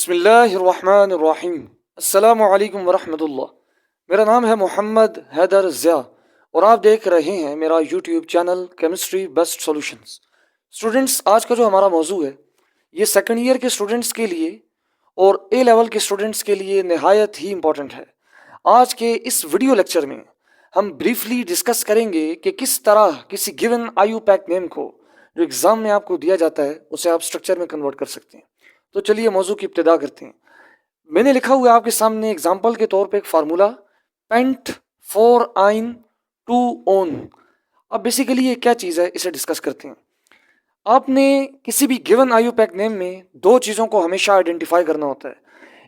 बिस्मिल्लाहिर्रहमानिर्रहीम। अस्सलामु अलैकुम वरहमतुल्लाह। मेरा नाम है मोहम्मद हैदर ज़िया और आप देख रहे हैं मेरा YouTube channel chemistry best solutions. Students, आज का जो हमारा मौजू है ये सेकंड ईयर के स्टूडेंट्स के लिए और ए लेवल के स्टूडेंट्स के लिए नहायत ही इम्पोर्टेंट है। आज के इस वीडियो लेक्चर में हम ब्रीफली डिस्कस करेंगे कि किस तरह किसी गिवन आयु पैक नेम को जो एग्ज़ाम में आपको दिया जाता है उसे आप स्ट्रक्चर में कन्वर्ट कर सकते हैं। तो चलिए मौजू की इब्तिदा करते हैं। मैंने लिखा हुआ है आपके सामने एग्जाम्पल के तौर पे एक फार्मूला, पेंट 4 आइन 2 ओन। अब बेसिकली ये क्या चीज़ है इसे डिस्कस करते हैं। आपने किसी भी गिवन आयु पैक नेम में दो चीज़ों को हमेशा आइडेंटिफाई करना होता है।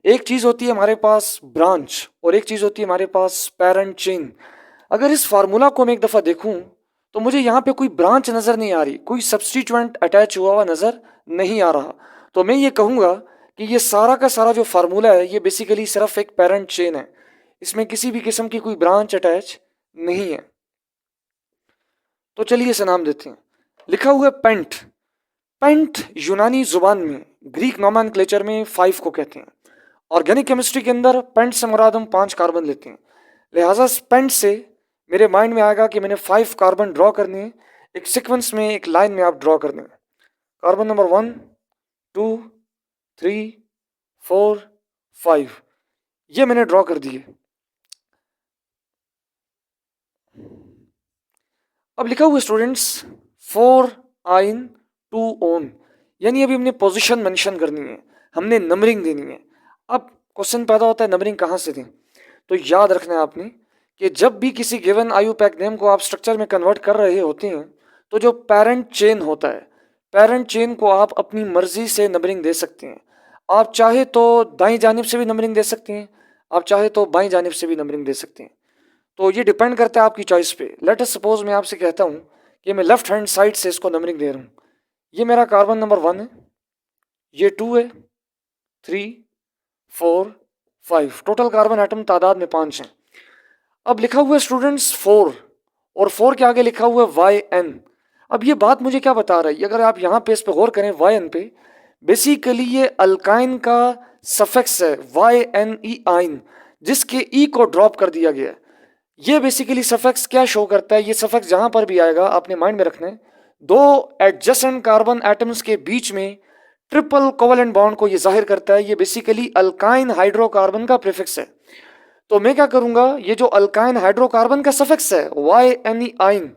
एक चीज़ होती है हमारे पास ब्रांच और एक चीज़ होती है हमारे पास पेरेंट चेन। अगर इस फार्मूला को मैं एक दफ़ा देखूं तो मुझे यहाँ पे कोई ब्रांच नज़र नहीं आ रही, कोई सब्सटीट्यूएंट अटैच हुआ हुआ नज़र नहीं आ रहा। तो मैं ये कहूँगा कि ये सारा का सारा जो फार्मूला है ये बेसिकली सिर्फ एक पेरेंट चेन है, इसमें किसी भी किस्म की कोई ब्रांच अटैच नहीं है। तो चलिए इसे नाम देते हैं। लिखा हुआ है पेंट। पेंट यूनानी जुबान में, ग्रीक नोमेनक्लेचर में 5 को कहते हैं। ऑर्गेनिक केमिस्ट्री के अंदर पेंट से मुराद हम 5 कार्बन लेते हैं। लिहाजा पेंट से मेरे माइंड में आएगा कि मैंने 5 कार्बन ड्रॉ करने हैं, एक सीक्वेंस में, एक लाइन में आप ड्रॉ करने हैं। कार्बन नंबर 1 2 3 4 5 ये मैंने ड्रॉ कर दिए। अब लिखा हुआ स्टूडेंट्स 4 आइन 2 ओन, यानी अभी हमने पोजीशन मेंशन करनी है, हमने नंबरिंग देनी है। अब क्वेश्चन पैदा होता है नंबरिंग कहाँ से दें। तो याद रखना है आपने कि जब भी किसी गिवन आयु पैक नेम को आप स्ट्रक्चर में कन्वर्ट कर रहे होते हैं तो जो पेरेंट चेन होता है, पेरेंट चेन को आप अपनी मर्जी से नंबरिंग दे सकते हैं। आप चाहे तो दाईं जानिब से भी नंबरिंग दे सकते हैं, आप चाहे तो बाईं जानिब से भी नंबरिंग दे सकते हैं। तो ये डिपेंड करता है आपकी चॉइस पे। लेट अस सपोज मैं आपसे कहता हूँ कि मैं लेफ्ट हैंड साइड से इसको नंबरिंग दे रहा हूँ। ये मेरा कार्बन नंबर 1 है, ये 2 है, 3 4 5, टोटल कार्बन एटम तादाद में 5 हैं। अब लिखा हुआ है स्टूडेंट्स 4 और 4 के आगे लिखा हुआ है वाई एन। अब ये बात मुझे क्या बता रहा है, अगर आप यहाँ पे इस पे गौर करें वाई एन पे, बेसिकली ये अल्काइन का सफिक्स है वाई एन ई आइन, जिसके ई को ड्रॉप कर दिया गया है। ये बेसिकली सफिक्स क्या शो करता है, ये सफिक्स जहां पर भी आएगा आपने माइंड में रखना है, दो एडजेसेंट कार्बन एटम्स के बीच में ट्रिपल कोवेलेंट बॉन्ड को ये जाहिर करता है। ये बेसिकली अल्काइन हाइड्रोकार्बन का प्रीफिक्स है। तो मैं क्या करूंगा, ये जो अल्काइन हाइड्रोकार्बन का सफिक्स है वाई एन ई आइन,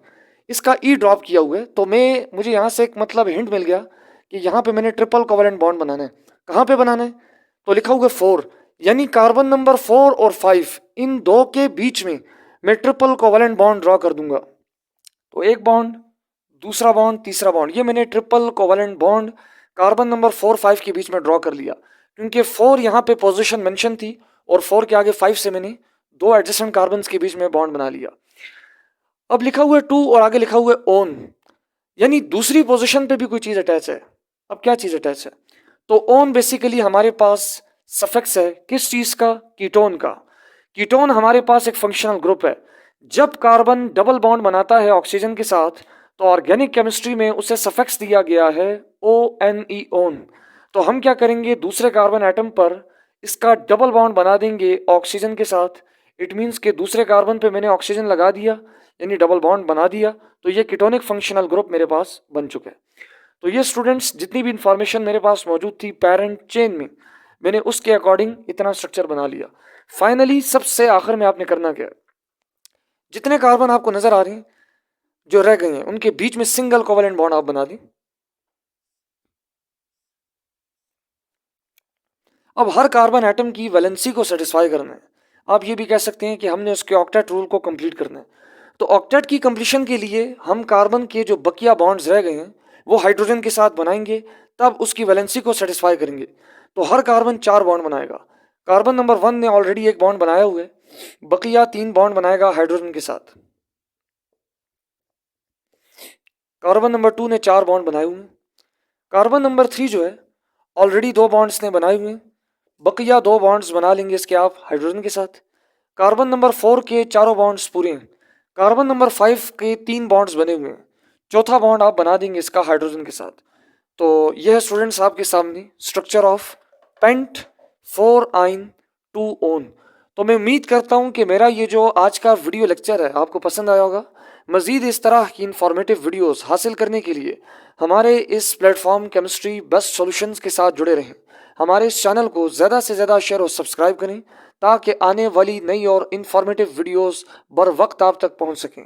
इसका ई ड्रॉप किया हुआ है। तो मुझे यहाँ से एक मतलब हिंट मिल गया कि यहाँ पे मैंने ट्रिपल कोवेलेंट बॉन्ड बनाना है। कहाँ पे बनाना है, तो लिखा हुआ है 4, यानी कार्बन नंबर 4 और 5 इन दो के बीच में मैं ट्रिपल कोवेलेंट बॉन्ड ड्रॉ कर दूंगा। तो एक बॉन्ड, दूसरा बॉन्ड, तीसरा बॉन्ड, ये मैंने triple covalent bond carbon number 4 5 के बीच में ड्रॉ कर लिया, क्योंकि 4 यहाँ पे पोजीशन मेंशन थी और 4 के आगे 5 से मैंने दो एडजेसेंट कार्बन के बीच में बॉन्ड बना लिया। अब लिखा हुआ है 2 और आगे लिखा हुआ है ओन, यानी दूसरी पोजीशन पे भी कोई चीज अटैच है। अब क्या चीज अटैच है, तो ओन बेसिकली हमारे पास सफिक्स है किस चीज का, कीटोन का। कीटोन हमारे पास एक फंक्शनल ग्रुप है। जब कार्बन डबल बॉन्ड बनाता है ऑक्सीजन के साथ तो ऑर्गेनिक केमिस्ट्री में उसे सफिक्स दिया गया है ओ एन ई ओन। तो हम क्या करेंगे, दूसरे कार्बन एटम पर इसका डबल बॉन्ड बना देंगे ऑक्सीजन के साथ। इट मीन्स के दूसरे कार्बन पे मैंने ऑक्सीजन लगा दिया, यानी डबल बॉन्ड बना दिया। तो ये कीटोनिक फंक्शनल ग्रुप मेरे पास बन चुका है। तो ये स्टूडेंट्स जितनी भी इंफॉर्मेशन मेरे पास मौजूद थी पेरेंट चेन में, मैंने उसके अकॉर्डिंग इतना स्ट्रक्चर बना लिया। फाइनली सबसे आखिर में आपने करना क्या है, जितने कार्बन आपको नजर आ रहे हैं जो रह गए हैं उनके बीच में सिंगल कोवेलेंट बॉन्ड आप बना दें। अब हर कार्बन एटम की वैलेंसी को सेटिस्फाई करना है। आप ये भी कह सकते हैं कि हमने उसके ऑक्टेट रूल को कंप्लीट करना है। तो ऑक्टेट की कंप्लीशन के लिए हम कार्बन के जो बकिया बॉन्ड्स रह गए हैं वो हाइड्रोजन के साथ बनाएंगे, तब उसकी वैलेंसी को सेटिस्फाई करेंगे। तो हर कार्बन 4 बॉन्ड बनाएगा। कार्बन नंबर 1 ने ऑलरेडी एक बॉन्ड बनाया हुआ है, बकिया 3 बॉन्ड बनाएगा हाइड्रोजन के साथ। कार्बन नंबर 2 ने 4 बॉन्ड बनाए हुए हैं। कार्बन नंबर 3 जो है ऑलरेडी 2 बॉन्ड्स ने बनाए हुए हैं, बकिया 2 बॉन्ड्स बना लेंगे इसके आप हाइड्रोजन के साथ। कार्बन नंबर 4 के चारों बॉन्ड्स पूरे हैं। कार्बन नंबर 5 के 3 बॉन्ड्स बने हुए हैं, चौथा बॉन्ड आप बना देंगे इसका हाइड्रोजन के साथ। तो यह है स्टूडेंट्स आपके सामने structure of paint four yne to own. तो मैं उम्मीद करता हूँ कि मेरा ये जो आज का वीडियो लेक्चर है आपको पसंद आया होगा। मज़ीद इस तरह की इंफॉर्मेटिव वीडियोस हासिल करने के लिए हमारे इस प्लेटफॉर्म केमिस्ट्री बेस्ट सॉल्यूशंस के साथ जुड़े रहें। हमारे इस चैनल को ज़्यादा से ज़्यादा शेयर और सब्सक्राइब करें ताकि आने वाली नई और इन्फॉर्मेटिव वीडियोस बर वक्त आप तक पहुँच सकें।